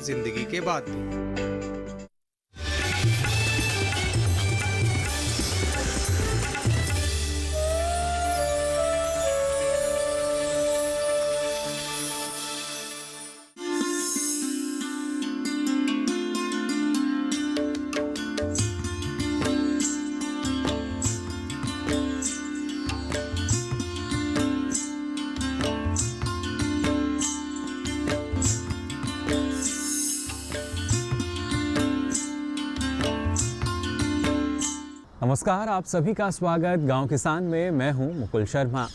जिंदगी के बाद भी। नमस्कार, आप सभी का स्वागत गांव किसान में। मैं हूं मुकुल शर्मा।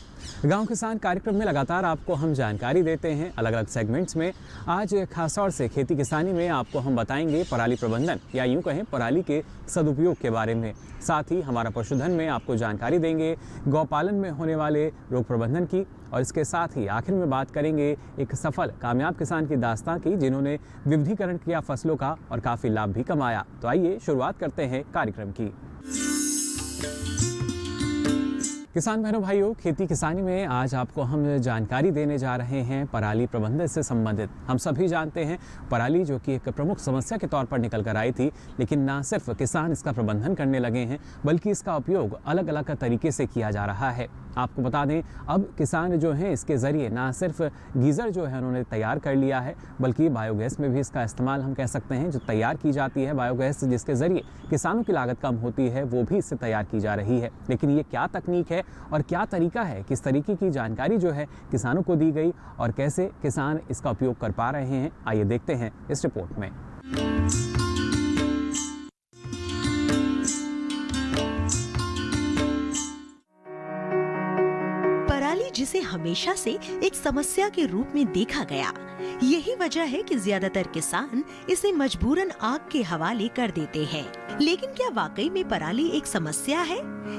गांव किसान कार्यक्रम में लगातार आपको हम जानकारी देते हैं अलग अलग सेगमेंट्स में। आज खासतौर से खेती किसानी में आपको हम बताएंगे पराली प्रबंधन या यूं कहें पराली के सदुपयोग के बारे में। साथ ही हमारा पशुधन में आपको जानकारी देंगे गौपालन में होने वाले रोग प्रबंधन की, और इसके साथ ही आखिर में बात करेंगे एक सफल कामयाब किसान की दास्तां की जिन्होंने विविधीकरण किया फसलों का और काफ़ी लाभ भी कमाया। तो आइए शुरुआत करते हैं कार्यक्रम की। किसान बहनों भाइयों, खेती किसानी में आज आपको हम जानकारी देने जा रहे हैं पराली प्रबंधन से संबंधित। हम सभी जानते हैं पराली जो कि एक प्रमुख समस्या के तौर पर निकल कर आई थी, लेकिन ना सिर्फ किसान इसका प्रबंधन करने लगे हैं बल्कि इसका उपयोग अलग अलग तरीके से किया जा रहा है। आपको बता दें, अब किसान जो हैं इसके ज़रिए ना सिर्फ गीज़र जो है उन्होंने तैयार कर लिया है, बल्कि बायोगैस में भी इसका इस्तेमाल हम कह सकते हैं। जो तैयार की जाती है बायोगैस जिसके ज़रिए किसानों की लागत कम होती है, वो भी इससे तैयार की जा रही है। लेकिन ये क्या तकनीक है और क्या तरीका है, किस तरीके की जानकारी जो है किसानों को दी गई और कैसे किसान इसका उपयोग कर पा रहे हैं, आइए देखते हैं इस रिपोर्ट में। जिसे हमेशा से एक समस्या के रूप में देखा गया, यही वजह है कि ज्यादातर किसान इसे मजबूरन आग के हवाले कर देते हैं। लेकिन क्या वाकई में पराली एक समस्या है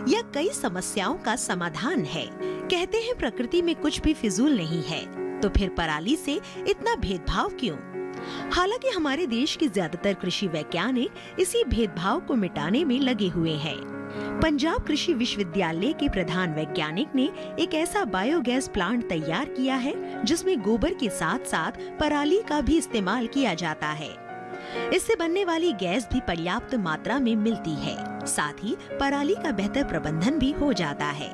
या कई समस्याओं का समाधान है? कहते हैं प्रकृति में कुछ भी फिजूल नहीं है, तो फिर पराली से इतना भेदभाव क्यों? हालांकि हमारे देश के ज्यादातर कृषि वैज्ञानिक इसी भेदभाव को मिटाने में लगे हुए हैं। पंजाब कृषि विश्वविद्यालय के प्रधान वैज्ञानिक ने एक ऐसा बायोगैस प्लांट तैयार किया है जिसमें गोबर के साथ साथ पराली का भी इस्तेमाल किया जाता है। इससे बनने वाली गैस भी पर्याप्त मात्रा में मिलती है, साथ ही पराली का बेहतर प्रबंधन भी हो जाता है।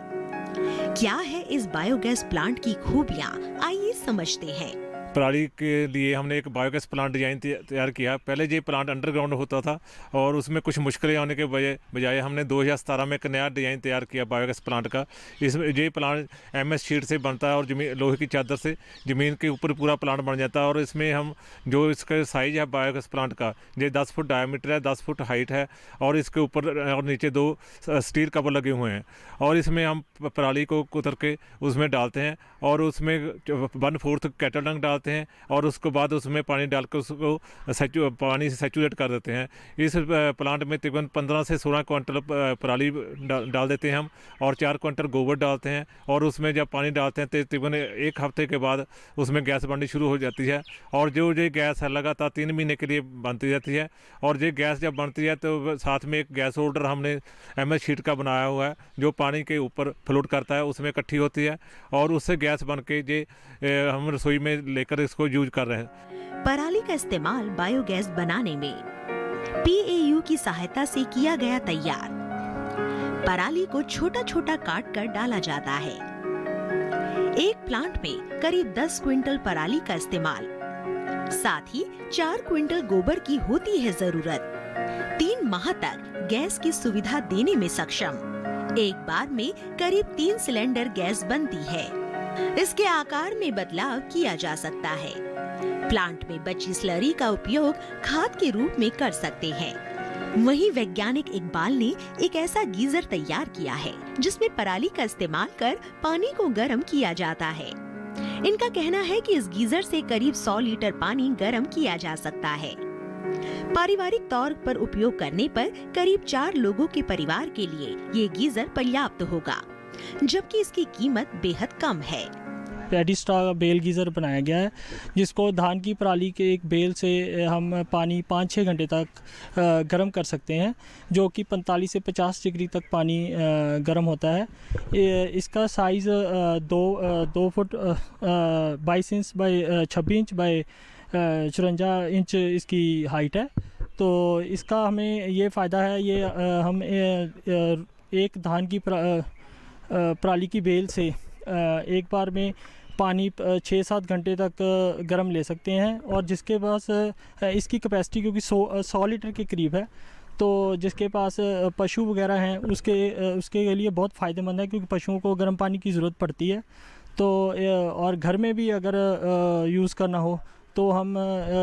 क्या है इस बायोगैस प्लांट की खूबियाँ, आइए समझते हैं। पराली के लिए हमने एक बायोगैस प्लांट डिजाइन तैयार किया। पहले ये प्लांट अंडरग्राउंड होता था और उसमें कुछ मुश्किलें आने के बजाय हमने 2017 में एक नया डिज़ाइन तैयार किया बायोगैस प्लांट का। इसमें ये प्लांट MS शीट से बनता है और लोहे की चादर से ज़मीन के ऊपर पूरा प्लांट बन जाता है। और इसमें हम जो इसका साइज़ है बायोगैस प्लांट का, ये 10 फुट डायमीटर है, 10 फुट हाइट है और इसके ऊपर और नीचे 2 स्टील कवर लगे हुए हैं। और इसमें हम पराली को कुतर के उसमें डालते हैं और उसमें 1/4 कैटल डंग डालते हैं और उसके बाद उसमें पानी डालकर उसको पानी से सैचुरेट कर देते हैं। इस प्लांट में तकरीबन 15 से 16 क्विंटल पराली डाल देते हैं हम और 4 क्विंटल गोबर डालते हैं। और उसमें जब पानी डालते हैं तो तकरीबन 1 हफ्ते के बाद उसमें गैस बननी शुरू हो जाती है। और जो ये गैस है लगातार 3 महीने के लिए बनती रहती है। और ये गैस जब बनती है तो साथ में एक गैस होल्डर हमने MS शीट का बनाया हुआ है जो पानी के ऊपर फ्लोट करता है, उसमें इकट्ठी होती है और उससे गैस बन के ये हम रसोई में लेकर इसको यूज कर रहे हैं। पराली का इस्तेमाल बायोगैस बनाने में PAU की सहायता से किया गया तैयार। पराली को छोटा छोटा काट कर डाला जाता है। एक प्लांट में करीब 10 क्विंटल पराली का इस्तेमाल, साथ ही 4 क्विंटल गोबर की होती है जरूरत। 3 माह तक गैस की सुविधा देने में सक्षम। एक बार में करीब 3 सिलेंडर गैस बनती है। इसके आकार में बदलाव किया जा सकता है। प्लांट में बची स्लरी का उपयोग खाद के रूप में कर सकते हैं। वहीं वैज्ञानिक इकबाल ने एक ऐसा गीजर तैयार किया है जिसमें पराली का इस्तेमाल कर पानी को गर्म किया जाता है। इनका कहना है कि इस गीजर से करीब 100 लीटर पानी गर्म किया जा सकता है। पारिवारिक तौर पर उपयोग करने पर करीब 4 लोगों के परिवार के लिए ये गीजर पर्याप्त होगा, जबकि इसकी कीमत बेहद कम है। पेडिस्ट्रा बेल गीज़र बनाया गया है जिसको धान की पराली के एक बेल से हम पानी 5-6 घंटे तक गर्म कर सकते हैं, जो कि 45 से 50 डिग्री तक पानी गर्म होता है। इसका size 2 foot 22 inch by 26 inch by 54 inch इसकी हाइट है। तो इसका हमें ये फ़ायदा है, ये हम एक धान की पराली की बेल से एक बार में पानी 6-7 घंटे तक गर्म ले सकते हैं। और जिसके पास इसकी कैपेसिटी क्योंकि 100 लीटर के करीब है, तो जिसके पास पशु वगैरह हैं उसके लिए बहुत फ़ायदेमंद है, क्योंकि पशुओं को गर्म पानी की ज़रूरत पड़ती है। तो और घर में भी अगर यूज़ करना हो तो हम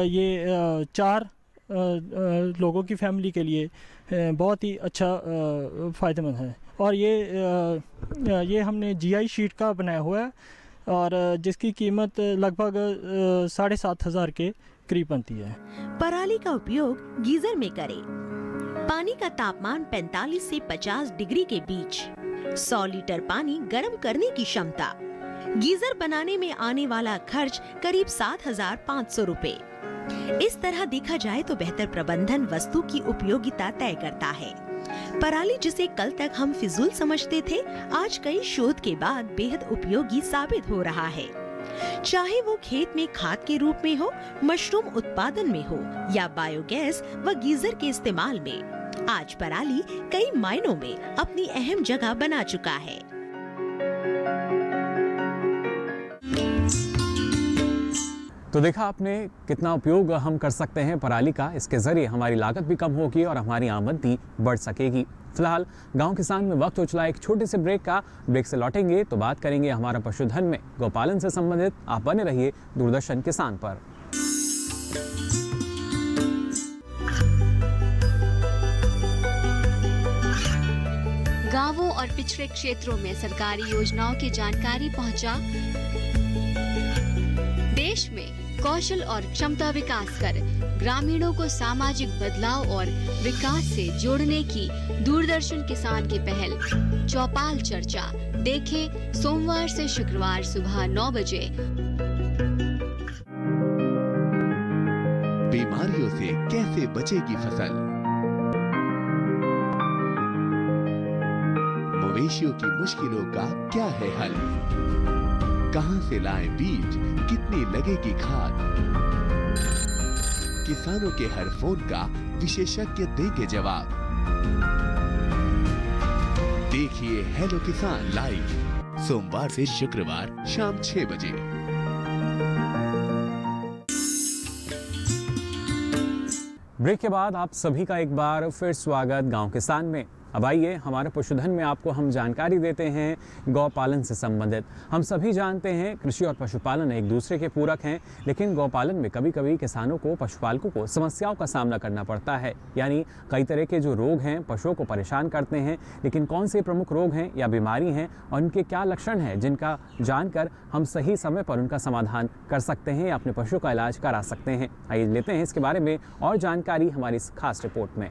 ये 4 लोगों की फैमिली के लिए बहुत ही अच्छा फ़ायदेमंद है। और ये हमने GI शीट का बनाया हुआ है और जिसकी कीमत लगभग 7,500 के करीब बनती है। पराली का उपयोग गीजर में करें। पानी का तापमान 45 से 50 डिग्री के बीच। 100 लीटर पानी गर्म करने की क्षमता। गीजर बनाने में आने वाला खर्च करीब 7,500 रुपए। इस तरह देखा जाए तो बेहतर प्रबंधन वस्तु की उपयोगिता तय करता है। पराली जिसे कल तक हम फिजूल समझते थे, आज कई शोध के बाद बेहद उपयोगी साबित हो रहा है। चाहे वो खेत में खाद के रूप में हो, मशरूम उत्पादन में हो या बायोगैस व गीजर के इस्तेमाल में, आज पराली कई मायनों में अपनी अहम जगह बना चुका है। तो देखा आपने कितना उपयोग हम कर सकते हैं पराली का। इसके ज़रिए हमारी लागत भी कम होगी और हमारी आमदनी बढ़ सकेगी। फिलहाल गांव किसान में वक्त हो चला एक छोटे से ब्रेक का। ब्रेक से लौटेंगे तो बात करेंगे हमारा पशुधन में गौपालन से संबंधित। आप बने रहिए दूरदर्शन किसान पर। गांवों और पिछड़े क्षेत्रों में सरकारी योजनाओं की जानकारी पहुंचा। देश में कौशल और क्षमता विकास कर ग्रामीणों को सामाजिक बदलाव और विकास से जोड़ने की दूरदर्शन किसान की पहल चौपाल चर्चा देखें सोमवार से शुक्रवार सुबह 9 बजे। बीमारियों से कैसे बचेगी फसल, मवेशियों की मुश्किलों का क्या है हल, कहां से लाएं बीज, कितनी लगेगी खाद, किसानों के हर फोन का विशेषज्ञ देंगे जवाब। देखिए हेलो किसान लाइव सोमवार से शुक्रवार शाम 6 बजे। ब्रेक के बाद आप सभी का एक बार फिर स्वागत गांव किसान में। अब आइए हमारे पशुधन में आपको हम जानकारी देते हैं गौपालन से संबंधित। हम सभी जानते हैं कृषि और पशुपालन एक दूसरे के पूरक हैं, लेकिन गौपालन में कभी कभी किसानों को, पशुपालकों को समस्याओं का सामना करना पड़ता है। यानी कई तरह के जो रोग हैं पशुओं को परेशान करते हैं, लेकिन कौन से प्रमुख रोग हैं या बीमारी हैं और उनके क्या लक्षण हैं जिनका जानकर हम सही समय पर उनका समाधान कर सकते हैं या अपने पशु का इलाज करा सकते हैं। आइए लेते हैं इसके बारे में और जानकारी हमारी इस खास रिपोर्ट में।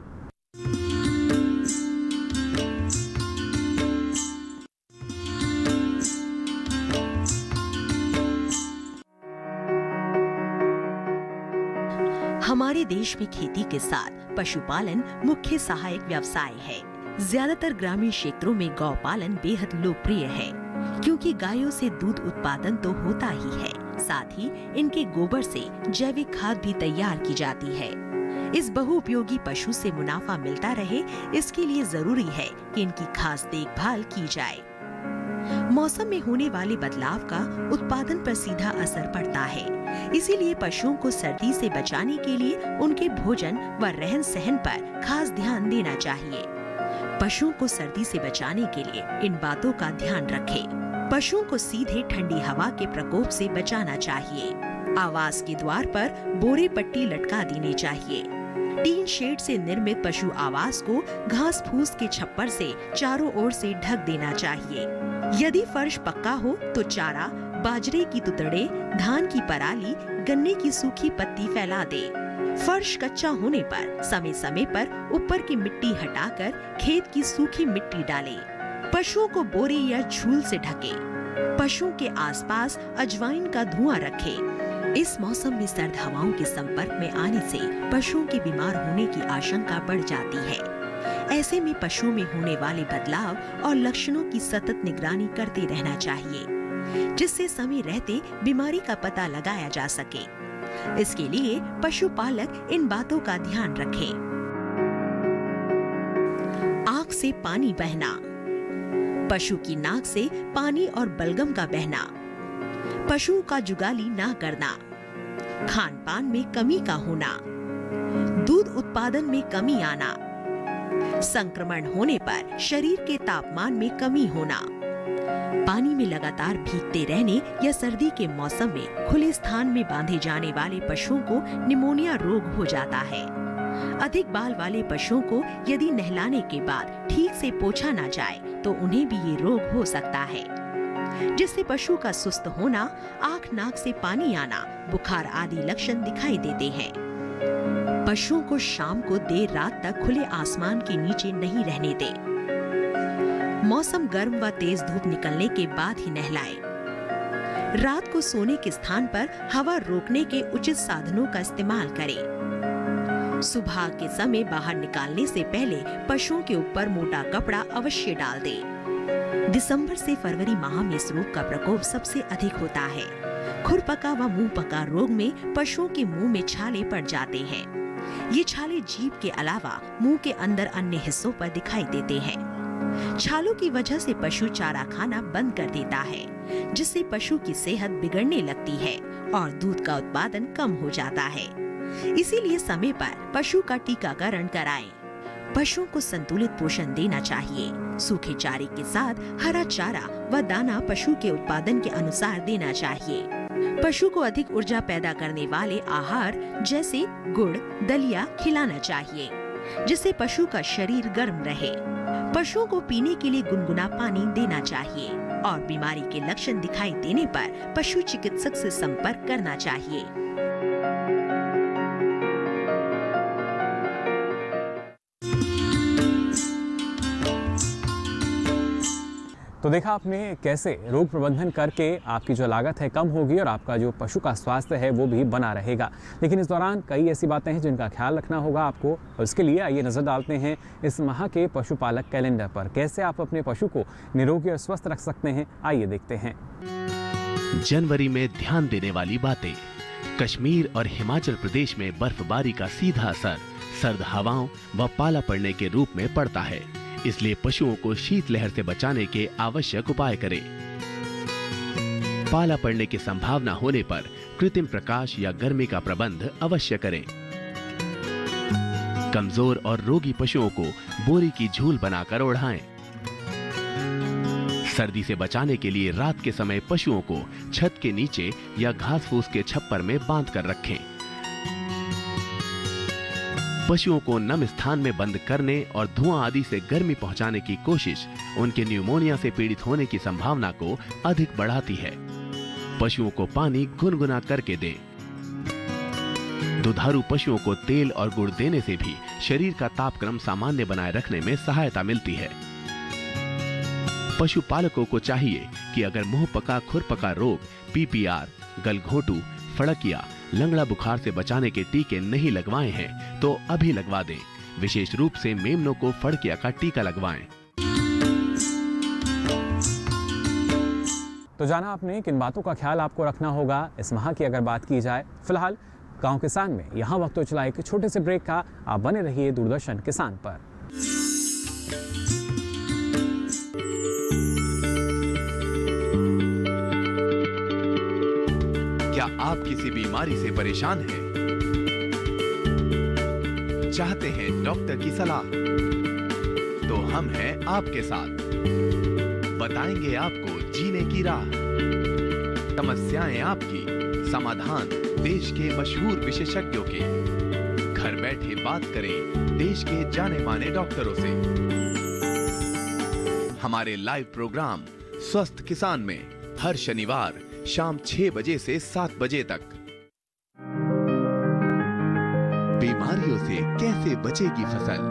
हमारे देश में खेती के साथ पशुपालन मुख्य सहायक व्यवसाय है। ज्यादातर ग्रामीण क्षेत्रों में गौपालन बेहद लोकप्रिय है, क्योंकि गायों से दूध उत्पादन तो होता ही है, साथ ही इनके गोबर से जैविक खाद भी तैयार की जाती है। इस बहुउपयोगी पशु से मुनाफा मिलता रहे, इसके लिए जरूरी है कि इनकी खास देखभाल की जाए। मौसम में होने वाले बदलाव का उत्पादन पर सीधा असर पड़ता है, इसीलिए पशुओं को सर्दी से बचाने के लिए उनके भोजन व रहन सहन पर खास ध्यान देना चाहिए। पशुओं को सर्दी से बचाने के लिए इन बातों का ध्यान रखें। पशुओं को सीधे ठंडी हवा के प्रकोप से बचाना चाहिए। आवास के द्वार पर बोरे पट्टी लटका देनी चाहिए। टीन शेड से निर्मित पशु आवास को घास फूस के छप्पर से चारों ओर से ढक देना चाहिए। यदि फर्श पक्का हो तो चारा, बाजरे की तुतड़े, धान की पराली, गन्ने की सूखी पत्ती फैला दे। फर्श कच्चा होने पर समय समय पर ऊपर की मिट्टी हटाकर खेत की सूखी मिट्टी डालें। पशुओं को बोरे या झूल से ढकें। पशुओं के आसपास अजवाइन का धुआं रखें। इस मौसम में सर्द हवाओं के संपर्क में आने से पशुओं के बीमार होने की आशंका बढ़ जाती है। ऐसे में पशुओं में होने वाले बदलाव और लक्षणों की सतत निगरानी करते रहना चाहिए, जिससे समय रहते बीमारी का पता लगाया जा सके। इसके लिए पशुपालक इन बातों का ध्यान रखें। आँख से पानी बहना, पशु की नाक से पानी और बलगम का बहना, पशुओं का जुगाली ना करना, खान पान में कमी का होना, दूध उत्पादन में कमी आना, संक्रमण होने पर शरीर के तापमान में कमी होना, पानी में लगातार भीगते रहने या सर्दी के मौसम में खुले स्थान में बांधे जाने वाले पशुओं को निमोनिया रोग हो जाता है। अधिक बाल वाले पशुओं को यदि नहलाने के बाद ठीक से पोंछा ना जाए तो उन्हें भी ये रोग हो सकता है, जिससे पशु का सुस्त होना, आँख नाक से पानी आना, बुखार आदि लक्षण दिखाई देते हैं। पशुओं को शाम को देर रात तक खुले आसमान के नीचे नहीं रहने दें। मौसम गर्म व तेज धूप निकलने के बाद ही नहलाएं। रात को सोने के स्थान पर हवा रोकने के उचित साधनों का इस्तेमाल करें। सुबह के समय बाहर निकालने से पहले पशुओं के ऊपर मोटा कपड़ा अवश्य डाल दें। दिसंबर से फरवरी माह में इस रोग का प्रकोप सबसे अधिक होता है। खुरपका व मुंह पका रोग में पशुओं के मुंह में छाले पड़ जाते हैं। ये छाले जीभ के अलावा मुंह के अंदर अन्य हिस्सों पर दिखाई देते हैं। छालों की वजह से पशु चारा खाना बंद कर देता है, जिससे पशु की सेहत बिगड़ने लगती है और दूध का उत्पादन कम हो जाता है। इसीलिए समय पर पशु का टीकाकरण कराएं। पशुओं को संतुलित पोषण देना चाहिए। सूखे चारे के साथ हरा चारा व दाना पशु के उत्पादन के अनुसार देना चाहिए। पशु को अधिक ऊर्जा पैदा करने वाले आहार जैसे गुड़, दलिया खिलाना चाहिए, जिससे पशु का शरीर गर्म रहे। पशुओं को पीने के लिए गुनगुना पानी देना चाहिए और बीमारी के लक्षण दिखाई देने पर पशु चिकित्सक से संपर्क करना चाहिए। तो देखा आपने कैसे रोग प्रबंधन करके आपकी जो लागत है कम होगी और आपका जो पशु का स्वास्थ्य है वो भी बना रहेगा। लेकिन इस दौरान कई ऐसी बातें हैं जिनका ख्याल रखना होगा आपको, और इसके लिए आइए नज़र डालते हैं इस माह के पशुपालक कैलेंडर पर। कैसे आप अपने पशु को निरोगी और स्वस्थ रख सकते हैं, आइए देखते हैं। जनवरी में ध्यान देने वाली बातें। कश्मीर और हिमाचल प्रदेश में बर्फबारी का सीधा असर सर्द हवाओं व पाला पड़ने के रूप में पड़ता है, इसलिए पशुओं को शीतलहर से बचाने के आवश्यक उपाय करें। पाला पड़ने की संभावना होने पर कृत्रिम प्रकाश या गर्मी का प्रबंध अवश्य करें। कमजोर और रोगी पशुओं को बोरी की झूल बनाकर ओढ़ाएं। सर्दी से बचाने के लिए रात के समय पशुओं को छत के नीचे या घास फूस के छप्पर में बांध कर रखें। पशुओं को नम स्थान में बंद करने और धुआं आदि से गर्मी पहुंचाने की कोशिश उनके न्यूमोनिया से पीड़ित होने की संभावना को अधिक बढ़ाती है। पशुओं को पानी गुनगुना करके दें। दुधारू पशुओं को तेल और गुड़ देने से भी शरीर का तापक्रम सामान्य बनाए रखने में सहायता मिलती है। पशुपालकों को चाहिए कि अगर मुंह पका खुरपका रोग, पीपीआर, गलघोटू, फड़किया, लंगड़ा बुखार से बचाने के टीके नहीं लगवाए हैं तो अभी लगवा दें। विशेष रूप से मेमनों को फड़किया का टीका लगवाएं। तो जाना आपने किन बातों का ख्याल आपको रखना होगा इस माह की अगर बात की जाए। फिलहाल गांव किसान में यहाँ वक्त हो चला एक छोटे से ब्रेक का। आप बने रहिए दूरदर्शन किसान पर। क्या आप किसी बीमारी से परेशान हैं? चाहते हैं डॉक्टर की सलाह? तो हम हैं आपके साथ। बताएंगे आपको जीने की राह। समस्याएं आपकी, समाधान देश के मशहूर विशेषज्ञों के। घर बैठे बात करें देश के जाने माने डॉक्टरों से। हमारे लाइव प्रोग्राम स्वस्थ किसान में हर शनिवार शाम 6 बजे से 7 बजे तक। बीमारियों से कैसे बचेगी फसल?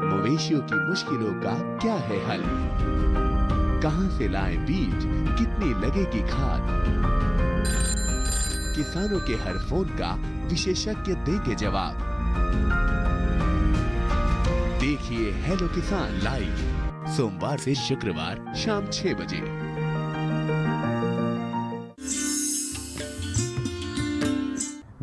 मवेशियों की मुश्किलों का क्या है हल? कहां से लाएं बीज, कितनी लगेगी खाद? किसानों के हर फोन का विशेषज्ञ देंगे जवाब। देखिए हेलो किसान लाइव सोमवार से शुक्रवार शाम 6 बजे।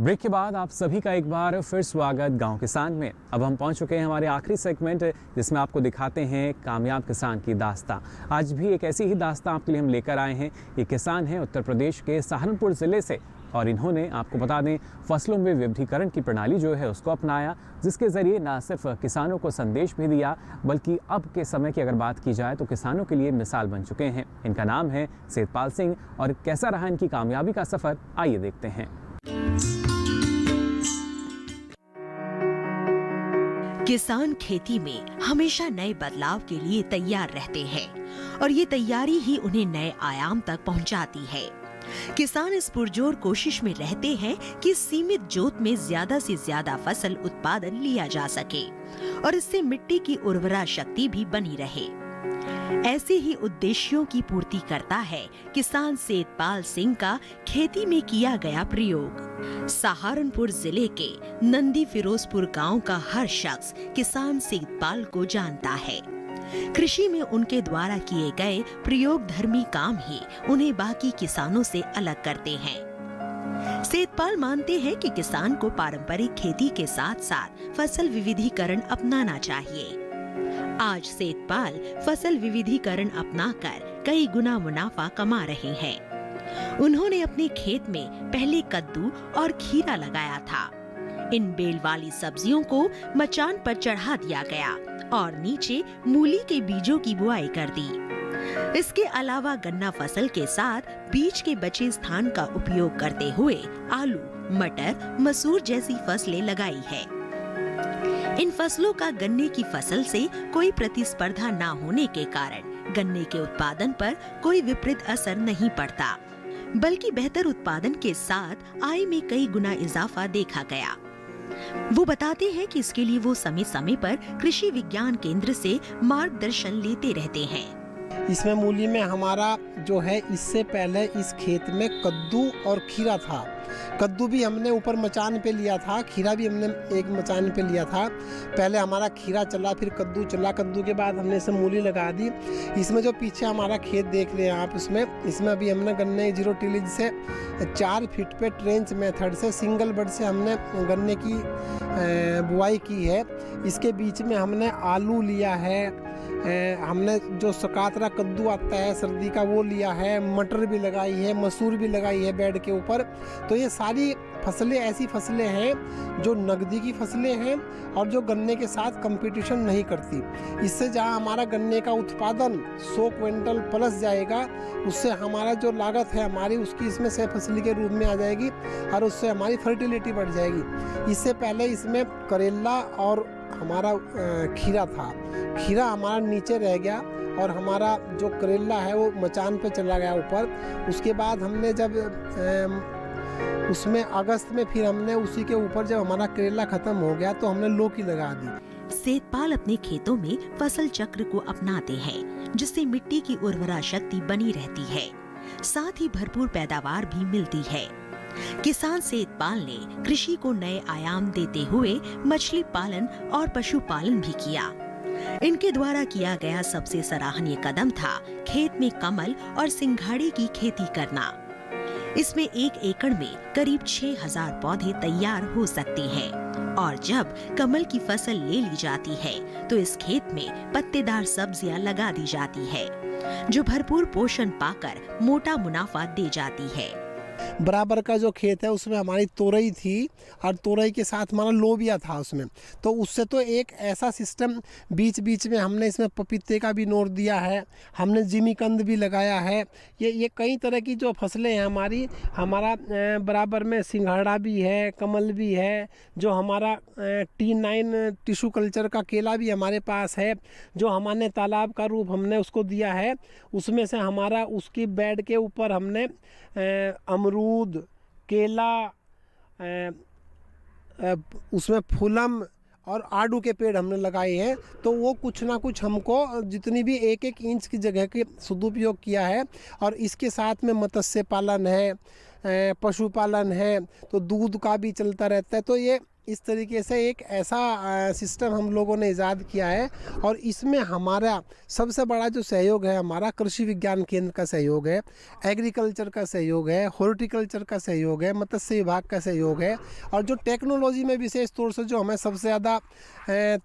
ब्रेक के बाद आप सभी का एक बार फिर स्वागत गांव किसान में। अब हम पहुंच चुके हैं हमारे आखिरी सेगमेंट, जिसमें आपको दिखाते हैं कामयाब किसान की दास्तां। आज भी एक ऐसी ही दास्तां आपके लिए हम लेकर आए हैं। ये किसान हैं उत्तर प्रदेश के सहारनपुर ज़िले से, और इन्होंने आपको बता दें फसलों में विविधीकरण की प्रणाली जो है उसको अपनाया, जिसके ज़रिए न सिर्फ किसानों को संदेश भी दिया, बल्कि अब के समय की अगर बात की जाए तो किसानों के लिए मिसाल बन चुके हैं। इनका नाम है सेतपाल सिंह, और कैसा रहा इनकी कामयाबी का सफ़र, आइए देखते हैं। किसान खेती में हमेशा नए बदलाव के लिए तैयार रहते हैं, और ये तैयारी ही उन्हें नए आयाम तक पहुंचाती है। किसान इस पुरजोर कोशिश में रहते हैं कि सीमित जोत में ज्यादा से ज्यादा फसल उत्पादन लिया जा सके और इससे मिट्टी की उर्वरा शक्ति भी बनी रहे। ऐसे ही उद्देश्यों की पूर्ति करता है किसान सेतपाल सिंह का खेती में किया गया प्रयोग। सहारनपुर जिले के नंदी फिरोजपुर गांव का हर शख्स किसान सेतपाल को जानता है। कृषि में उनके द्वारा किए गए प्रयोगधर्मी काम ही उन्हें बाकी किसानों से अलग करते हैं। सेतपाल मानते हैं कि किसान को पारंपरिक खेती के साथ साथ फसल विविधीकरण अपनाना चाहिए। आज सेतपाल फसल विविधीकरण अपनाकर कई गुना मुनाफा कमा रहे हैं। उन्होंने अपने खेत में पहले कद्दू और खीरा लगाया था। इन बेल वाली सब्जियों को मचान पर चढ़ा दिया गया और नीचे मूली के बीजों की बुआई कर दी। इसके अलावा गन्ना फसल के साथ बीज के बचे स्थान का उपयोग करते हुए आलू, मटर, मसूर जैसी फसलें लगाई है। इन फसलों का गन्ने की फसल से कोई प्रतिस्पर्धा न होने के कारण गन्ने के उत्पादन पर कोई विपरीत असर नहीं पड़ता, बल्कि बेहतर उत्पादन के साथ आय में कई गुना इजाफा देखा गया। वो बताते हैं कि इसके लिए वो समय समय पर कृषि विज्ञान केंद्र से मार्गदर्शन लेते रहते हैं। इसमें मूली में हमारा जो है, इससे पहले इस खेत में कद्दू और खीरा था। कद्दू भी हमने ऊपर मचान पे लिया था, खीरा भी हमने एक मचान पे लिया था। पहले हमारा खीरा चला, फिर कद्दू चला, कद्दू के बाद हमने इसे मूली लगा दी। इसमें जो पीछे हमारा खेत देख रहे हैं आप, इसमें अभी हमने गन्ने 0 टिलेज से 4 फीट पे ट्रेंच मेथड से सिंगल बड से हमने गन्ने की बुआई की है। इसके बीच में हमने आलू लिया है, हमने जो सकातरा कद्दू आता है सर्दी का वो लिया है, मटर भी लगाई है, मसूर भी लगाई है बेड के ऊपर। तो ये सारी फसलें ऐसी फसलें हैं जो नकदी की फसलें हैं और जो गन्ने के साथ कंपटीशन नहीं करती। इससे जहां हमारा गन्ने का उत्पादन 100 क्विंटल प्लस जाएगा, उससे हमारा जो लागत है हमारी उसकी इसमें सह फसली के रूप में आ जाएगी और उससे हमारी फर्टिलिटी बढ़ जाएगी। इससे पहले इसमें करेला और हमारा खीरा था। खीरा हमारा नीचे रह गया और हमारा जो करेला है वो मचान पे चला गया ऊपर। उसके बाद हमने जब उसमें अगस्त में फिर हमने उसी के ऊपर जब हमारा करेला खत्म हो गया तो हमने लौकी लगा दी। सेतपाल अपने खेतों में फसल चक्र को अपनाते हैं, जिससे मिट्टी की उर्वरा शक्ति बनी रहती है, साथ ही भरपूर पैदावार भी मिलती है। किसान सेतपाल ने कृषि को नए आयाम देते हुए मछली पालन और पशुपालन भी किया। इनके द्वारा किया गया सबसे सराहनीय कदम था खेत में कमल और सिंघाड़े की खेती करना। इसमें 1 एकड़ में करीब 6000 पौधे तैयार हो सकते हैं, और जब कमल की फसल ले ली जाती है तो इस खेत में पत्तेदार सब्जियां लगा दी जाती है, जो भरपूर पोषण पाकर मोटा मुनाफा दे जाती है। बराबर का जो खेत है उसमें हमारी तोरई थी और तोरई के साथ हमारा लोबिया था उसमें। तो उससे तो एक ऐसा सिस्टम बीच बीच में हमने इसमें पपीते का भी नोट दिया है, हमने जिमीकंद भी लगाया है। ये कई तरह की जो फसलें हैं हमारा बराबर में सिंघाड़ा भी है, कमल भी है, जो हमारा T9 टिश्यू कल्चर का केला भी हमारे पास है, जो हमारे तालाब का रूप हमने उसको दिया है। उसमें से हमारा उसकी बेड के ऊपर हमने अमरूद, केला, उसमें फूलम और आड़ू के पेड़ हमने लगाए हैं। तो वो कुछ ना कुछ हमको जितनी भी 1-1 इंच की जगह के सदुपयोग किया है। और इसके साथ में मत्स्य पालन है, पशुपालन है, तो दूध का भी चलता रहता है। तो ये इस तरीके से एक ऐसा सिस्टम हम लोगों ने ईजाद किया है और इसमें हमारा सबसे बड़ा जो सहयोग है हमारा कृषि विज्ञान केंद्र का सहयोग है, एग्रीकल्चर का सहयोग है, हॉर्टिकल्चर का सहयोग है, मत्स्य विभाग का सहयोग है और जो टेक्नोलॉजी में विशेष तौर से जो हमें सबसे ज़्यादा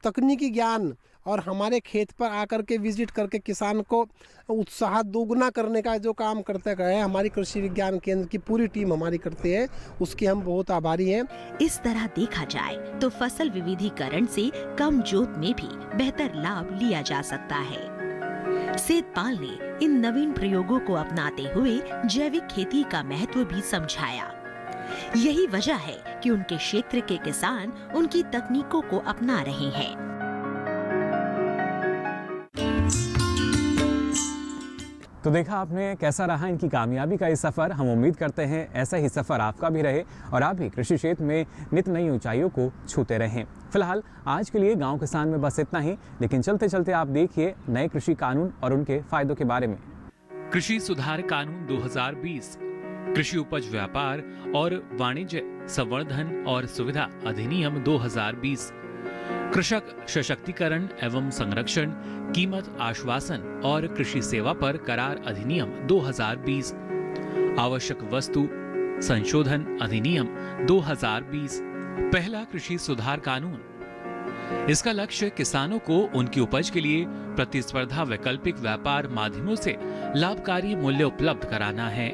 तकनीकी ज्ञान और हमारे खेत पर आकर के विजिट करके किसान को उत्साह दोगुना करने का जो काम करते गए हैं हमारी कृषि विज्ञान केंद्र की पूरी टीम हमारी करती है, उसकी हम बहुत आभारी हैं। इस तरह देखा जाए तो फसल विविधीकरण से कम जोत में भी बेहतर लाभ लिया जा सकता है। सेठपाल ने इन नवीन प्रयोगों को अपनाते हुए जैविक खेती का महत्व भी समझाया। यही वजह है कि उनके क्षेत्र के किसान उनकी तकनीकों को अपना रहे हैं। तो देखा आपने कैसा रहा इनकी कामयाबी का ये सफ़र। हम उम्मीद करते हैं ऐसा ही सफ़र आपका भी रहे और आप भी कृषि क्षेत्र में नित नई ऊंचाइयों को छूते रहें। फिलहाल आज के लिए गांव किसान में बस इतना ही, लेकिन चलते चलते आप देखिए नए कृषि कानून और उनके फायदों के बारे में। कृषि सुधार कानून 2020, कृषि उपज व्यापार और वाणिज्य संवर्धन और सुविधा अधिनियम 2020, कृषक सशक्तिकरण एवं संरक्षण, कीमत आश्वासन और कृषि सेवा पर करार अधिनियम 2020, आवश्यक वस्तु संशोधन अधिनियम 2020, पहला कृषि सुधार कानून। इसका लक्ष्य किसानों को उनकी उपज के लिए प्रतिस्पर्धा वैकल्पिक व्यापार माध्यमों से लाभकारी मूल्य उपलब्ध कराना है।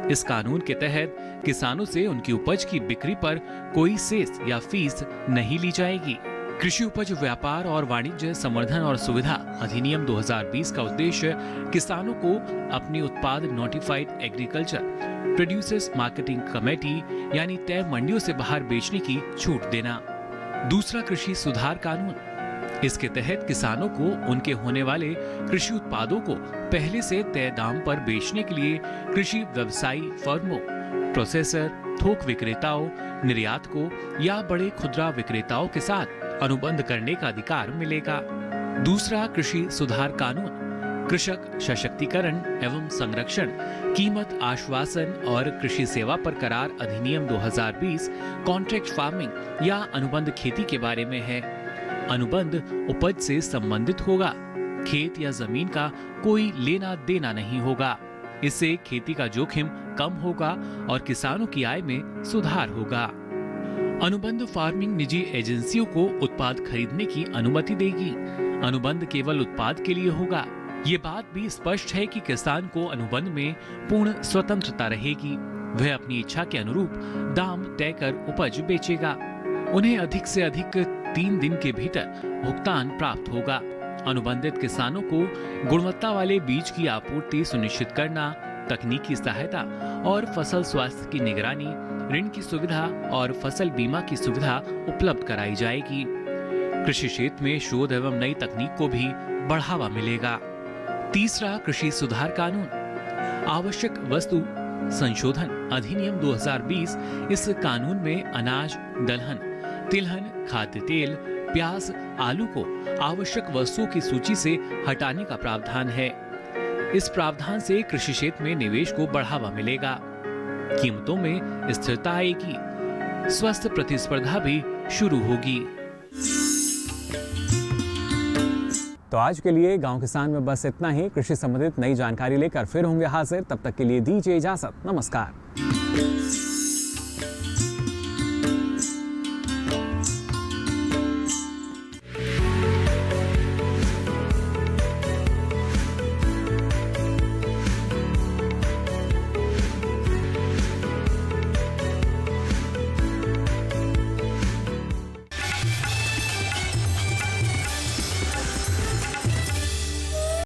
इस कानून के तहत किसानों से उनकी उपज की बिक्री पर कोई सेस या फीस नहीं ली जाएगी। कृषि उपज व्यापार और वाणिज्य संवर्धन और सुविधा अधिनियम 2020 का उद्देश्य किसानों को अपनी उत्पाद notified agriculture producers marketing committee यानी तय मंडियों से बाहर बेचने की छूट देना। दूसरा कृषि सुधार कानून, इसके तहत किसानों को उनके होने वाले कृषि उत्पादों को पहले से तय दाम पर बेचने के लिए कृषि व्यवसायी फर्मों, प्रोसेसर, थोक विक्रेताओं, निर्यातकों या बड़े खुदरा विक्रेताओं के साथ अनुबंध करने का अधिकार मिलेगा। दूसरा कृषि सुधार कानून, कृषक सशक्तिकरण एवं संरक्षण, कीमत आश्वासन और कृषि सेवा पर करार अधिनियम 2020 कॉन्ट्रैक्ट फार्मिंग या अनुबंध खेती के बारे में है। अनुबंध उपज से संबंधित होगा, खेत या जमीन का कोई लेना देना नहीं होगा। इससे खेती का जोखिम कम होगा और किसानों की आय में सुधार होगा। अनुबंध फार्मिंग निजी एजेंसियों को उत्पाद खरीदने की अनुमति देगी। अनुबंध केवल उत्पाद के लिए होगा। ये बात भी स्पष्ट है कि किसान को अनुबंध में पूर्ण स्वतंत्रता रहेगी। वह अपनी इच्छा के अनुरूप दाम तय कर उपज बेचेगा। उन्हें अधिक से अधिक 3 दिन के भीतर भुगतान प्राप्त होगा। अनुबंधित किसानों को गुणवत्ता वाले बीज की आपूर्ति सुनिश्चित करना, तकनीकी सहायता और फसल स्वास्थ्य की निगरानी, ऋण की सुविधा और फसल बीमा की सुविधा उपलब्ध कराई जाएगी। कृषि क्षेत्र में शोध एवं नई तकनीक को भी बढ़ावा मिलेगा। तीसरा कृषि सुधार कानून, आवश्यक वस्तु संशोधन अधिनियम 2020। इस कानून में अनाज, दलहन, तिलहन, खाद्य तेल, प्याज, आलू को आवश्यक वस्तुओं की सूची से हटाने का प्रावधान है। इस प्रावधान से कृषि क्षेत्र में निवेश को बढ़ावा मिलेगा, कीमतों में स्थिरता आएगी, स्वस्थ प्रतिस्पर्धा भी शुरू होगी। तो आज के लिए गांव किसान में बस इतना ही। कृषि संबंधित नई जानकारी लेकर फिर होंगे हाजिर। तब तक के लिए दीजिए इजाजत। नमस्कार।